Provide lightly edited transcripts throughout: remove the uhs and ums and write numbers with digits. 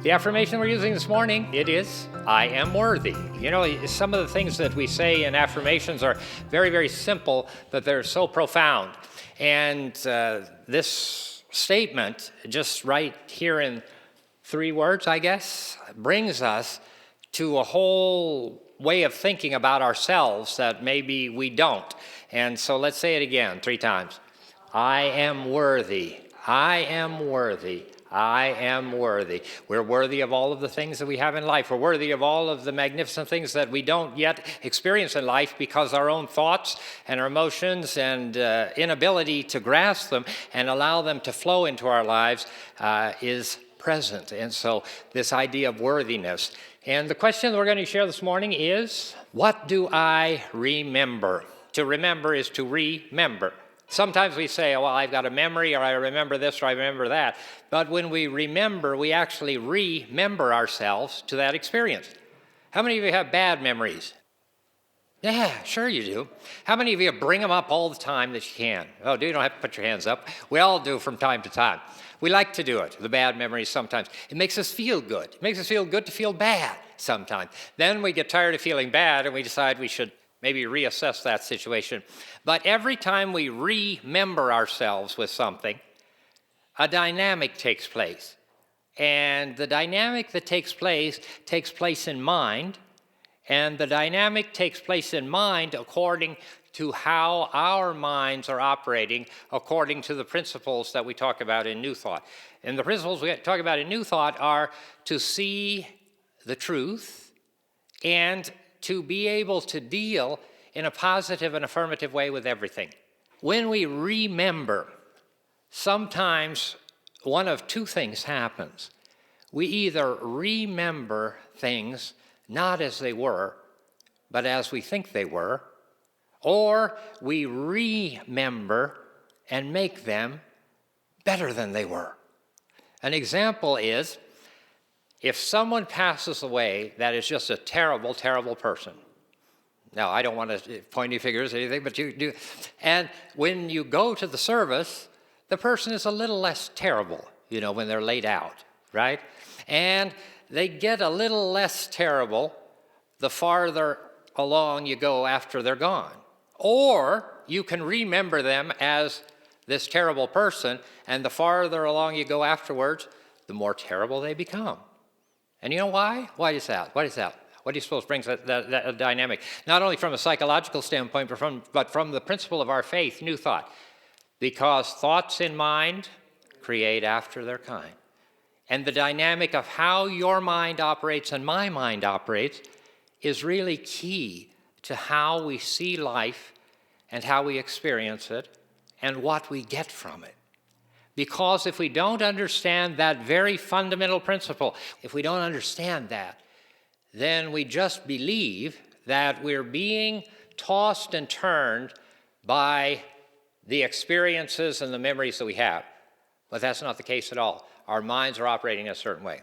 The affirmation we're using this morning, it is, I am worthy. You know, some of the things that we say in affirmations are very, very simple, but they're so profound. And this statement, just right here in 3 words, I guess, brings us to a whole way of thinking about ourselves that maybe we don't. And so let's say it again 3 times. I am worthy. I am worthy. I am worthy. We're worthy of all of the things that we have in life. We're worthy of all of the magnificent things that we don't yet experience in life because our own thoughts and our emotions and inability to grasp them and allow them to flow into our lives is present. And so this idea of worthiness. And the question that we're going to share this morning is, what do I remember? To remember is to remember. Sometimes we say, well, I've got a memory, or I remember this, or I remember that. But when we remember, we actually remember ourselves to that experience. How many of you have bad memories? Yeah, sure you do. How many of you bring them up all the time that you can? Oh, you don't have to put your hands up. We all do from time to time. We like to do it, the bad memories sometimes. It makes us feel good. It makes us feel good to feel bad sometimes. Then we get tired of feeling bad and we decide we should maybe reassess that situation. But every time we remember ourselves with something, a dynamic takes place. And the dynamic that takes place in mind. And the dynamic takes place in mind according to how our minds are operating, according to the principles that we talk about in New Thought. And the principles we talk about in New Thought are to see the truth and to be able to deal in a positive and affirmative way with everything. When we remember, sometimes one of 2 things happens. We either remember things not as they were, but as we think they were, or we remember and make them better than they were. An example is, if someone passes away that is just a terrible, terrible person. Now, I don't want to point any fingers or anything, but you do. And when you go to the service, the person is a little less terrible, when they're laid out, right? And they get a little less terrible the farther along you go after they're gone. Or you can remember them as this terrible person, and the farther along you go afterwards, the more terrible they become. And you know why? Why is that? What is that? What do you suppose brings that dynamic? Not only from a psychological standpoint, but from the principle of our faith, New Thought. Because thoughts in mind create after their kind. And the dynamic of how your mind operates and my mind operates is really key to how we see life and how we experience it and what we get from it. Because if we don't understand that very fundamental principle, if we don't understand that, then we just believe that we're being tossed and turned by the experiences and the memories that we have. But that's not the case at all. Our minds are operating in a certain way.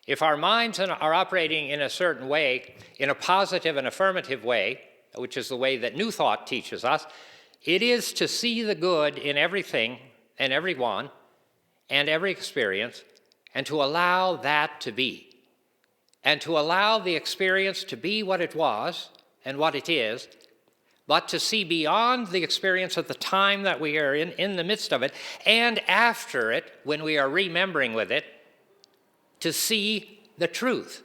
If our minds are operating in a certain way, in a positive and affirmative way, which is the way that New Thought teaches us, it is to see the good in everything and everyone and every experience, and to allow that to be. And to allow the experience to be what it was and what it is, but to see beyond the experience at the time that we are in the midst of it, and after it, when we are remembering with it, to see the truth.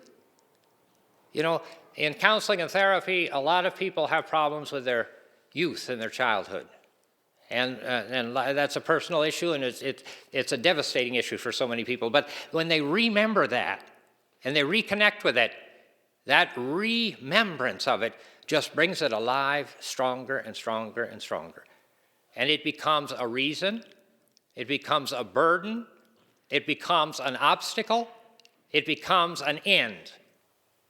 In counseling and therapy, a lot of people have problems with their youth and their childhood. And that's a personal issue, and it's a devastating issue for so many people. But when they remember that, and they reconnect with it, that remembrance of it just brings it alive stronger and stronger and stronger. And it becomes a reason, it becomes a burden, it becomes an obstacle, it becomes an end.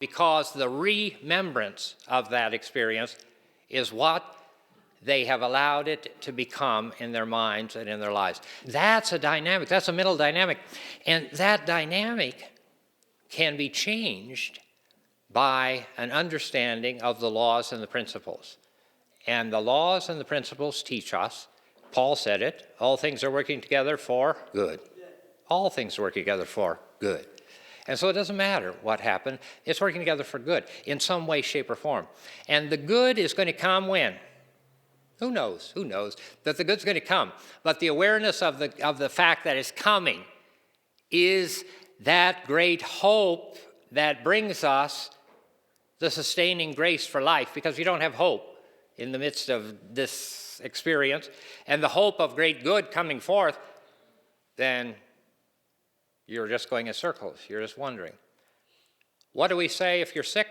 Because the remembrance of that experience is what they have allowed it to become in their minds and in their lives. That's a dynamic, that's a mental dynamic. And that dynamic can be changed by an understanding of the laws and the principles. And the laws and the principles teach us, Paul said it, all things are working together for good. All things are working together for good. And so it doesn't matter what happened. It's working together for good in some way, shape, or form. And the good is going to come when? Who knows? Who knows that the good's going to come? But the awareness of the fact that it's coming is that great hope that brings us the sustaining grace for life, because if you don't have hope in the midst of this experience and the hope of great good coming forth, then you're just going in circles. You're just wondering. What do we say if you're sick?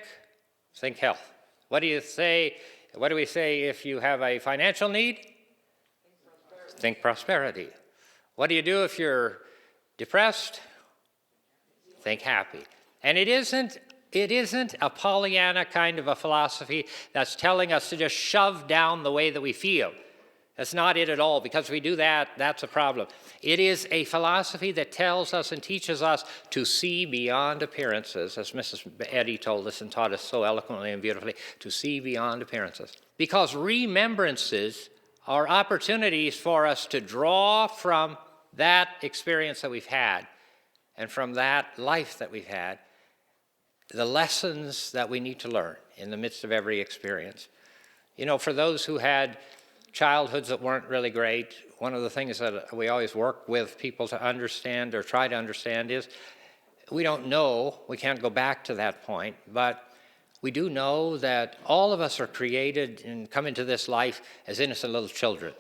Think health. What do we say if you have a financial need? Think prosperity. What do you do if you're depressed? Think happy. And it isn't a Pollyanna kind of a philosophy that's telling us to just shove down the way that we feel. That's not it at all, because if we do that, that's a problem. It is a philosophy that tells us and teaches us to see beyond appearances, as Mrs. Eddy told us and taught us so eloquently and beautifully, to see beyond appearances. Because remembrances are opportunities for us to draw from that experience that we've had and from that life that we've had the lessons that we need to learn in the midst of every experience. You know, for those who had childhoods that weren't really great, one of the things that we always work with people to understand or try to understand is we don't know, we can't go back to that point, but we do know that all of us are created and come into this life as innocent little children.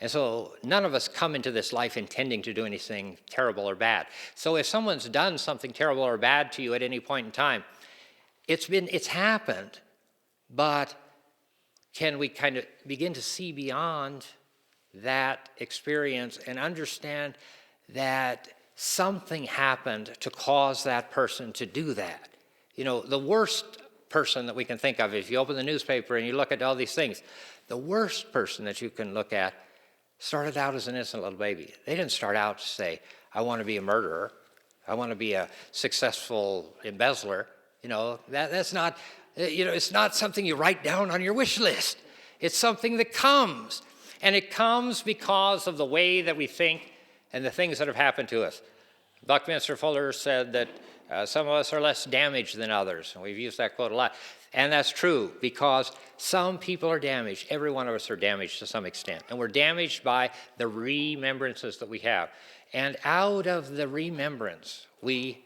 And so none of us come into this life intending to do anything terrible or bad. So if someone's done something terrible or bad to you at any point in time, it's happened, but can we kind of begin to see beyond that experience and understand that something happened to cause that person to do that? You know, the worst person that we can think of, if you open the newspaper and you look at all these things, the worst person that you can look at started out as an innocent little baby. They didn't start out to say, I want to be a murderer. I want to be a successful embezzler. You know, that's not, it's not something you write down on your wish list. It's something that comes. And it comes because of the way that we think and the things that have happened to us. Buckminster Fuller said that some of us are less damaged than others. And we've used that quote a lot. And that's true, because some people are damaged. Every one of us are damaged to some extent. And we're damaged by the remembrances that we have. And out of the remembrance, we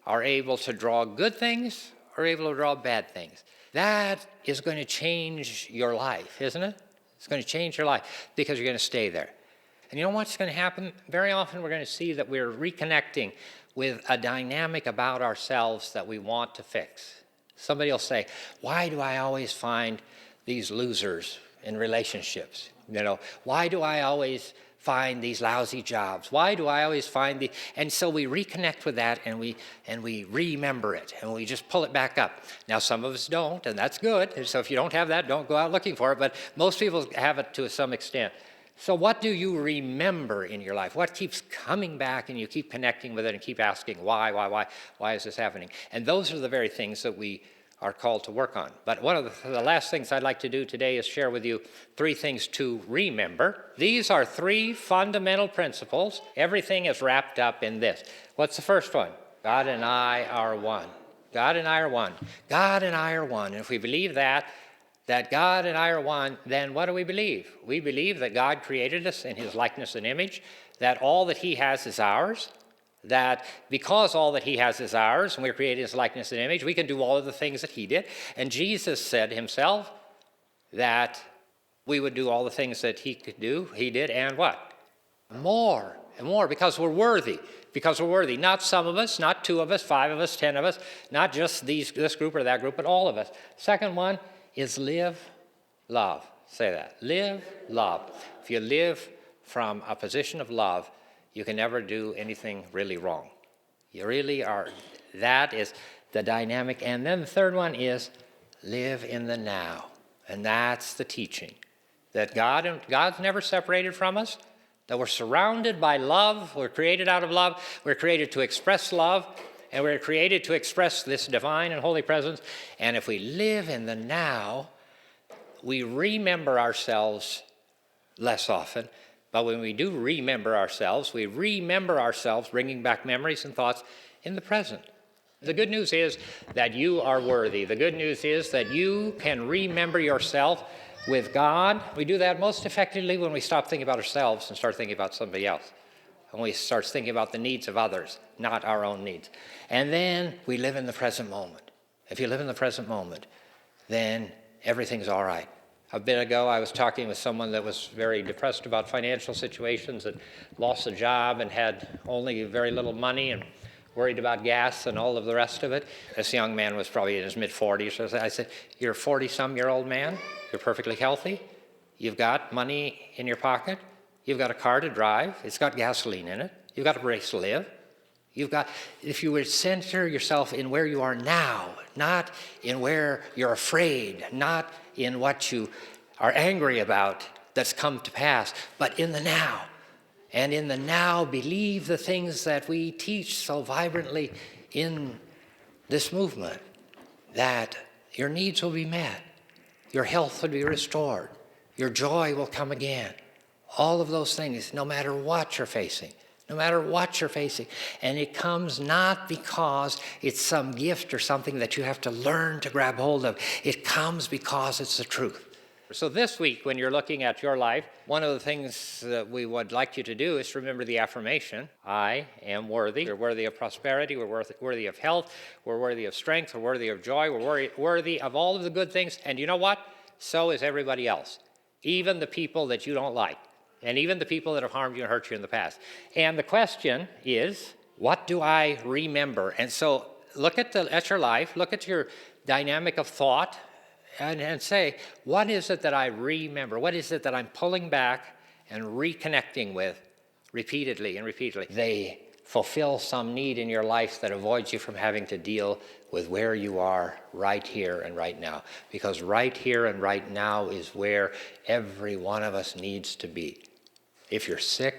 are able to draw good things or able to draw bad things. That is going to change your life, isn't it? It's going to change your life because you're going to stay there. And you know what's going to happen? Very often we're going to see that we're reconnecting with a dynamic about ourselves that we want to fix. Somebody will say, why do I always find these losers in relationships? You know, why do I always find these lousy jobs? Why do I always find the... And so we reconnect with that and we remember it and we just pull it back up. Now, some of us don't, and that's good. And so if you don't have that, don't go out looking for it, but most people have it to some extent. So what do you remember in your life? What keeps coming back and you keep connecting with it and keep asking, why is this happening? And those are the very things that we are called to work on. But one of the last things I'd like to do today is share with you 3 things to remember. These are 3 fundamental principles. Everything is wrapped up in this. What's the first one? God and I are one. God and I are one. God and I are one. And if we believe that God and I are one, then what do we believe? We believe that God created us in his likeness and image, that all that he has is ours, that because all that he has is ours, and we're created in his likeness and image, we can do all of the things that he did. And Jesus said himself that we would do all the things that he could do, he did, and what? More and more, because we're worthy. Because we're worthy. Not some of us, not 2 of us, 5 of us, 10 of us, not just this group or that group, but all of us. Second one is live, love. Say that. Live, love. If you live from a position of love, you can never do anything really wrong. You really are. That is the dynamic. And then the third one is live in the now. And that's the teaching. That God's never separated from us. That we're surrounded by love. We're created out of love. We're created to express love. And we're created to express this divine and holy presence. And if we live in the now, we remember ourselves less often. But when we do remember ourselves, we remember ourselves bringing back memories and thoughts in the present. The good news is that you are worthy. The good news is that you can remember yourself with God. We do that most effectively when we stop thinking about ourselves and start thinking about somebody else. When we start thinking about the needs of others, not our own needs. And then we live in the present moment. If you live in the present moment, then everything's all right. A bit ago, I was talking with someone that was very depressed about financial situations and lost a job and had only very little money and worried about gas and all of the rest of it. This young man was probably in his mid-40s. So I said, you're a 40-some-year-old man. You're perfectly healthy. You've got money in your pocket. You've got a car to drive. It's got gasoline in it. You've got a place to live. If you would center yourself in where you are now, not in where you're afraid, not in what you are angry about that's come to pass, but in the now. And in the now, believe the things that we teach so vibrantly in this movement, that your needs will be met, your health will be restored, your joy will come again. All of those things, no matter what you're facing. No matter what you're facing. And it comes not because it's some gift or something that you have to learn to grab hold of. It comes because it's the truth. So this week, when you're looking at your life, one of the things that we would like you to do is remember the affirmation. I am worthy. We're worthy of prosperity. We're worthy of health. We're worthy of strength. We're worthy of joy. We're worthy of all of the good things. And you know what? So is everybody else. Even the people that you don't like. And even the people that have harmed you and hurt you in the past. And the question is, what do I remember? And so look at your life, look at your dynamic of thought, and say, what is it that I remember? What is it that I'm pulling back and reconnecting with repeatedly and repeatedly? They fulfill some need in your life that avoids you from having to deal with where you are right here and right now. Because right here and right now is where every one of us needs to be. If you're sick,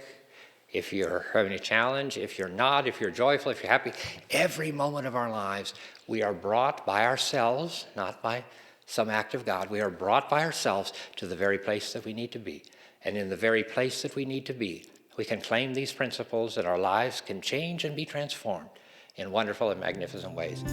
if you're having a challenge, if you're not, if you're joyful, if you're happy, every moment of our lives, we are brought by ourselves, not by some act of God, we are brought by ourselves to the very place that we need to be. And in the very place that we need to be, we can claim these principles that our lives can change and be transformed in wonderful and magnificent ways.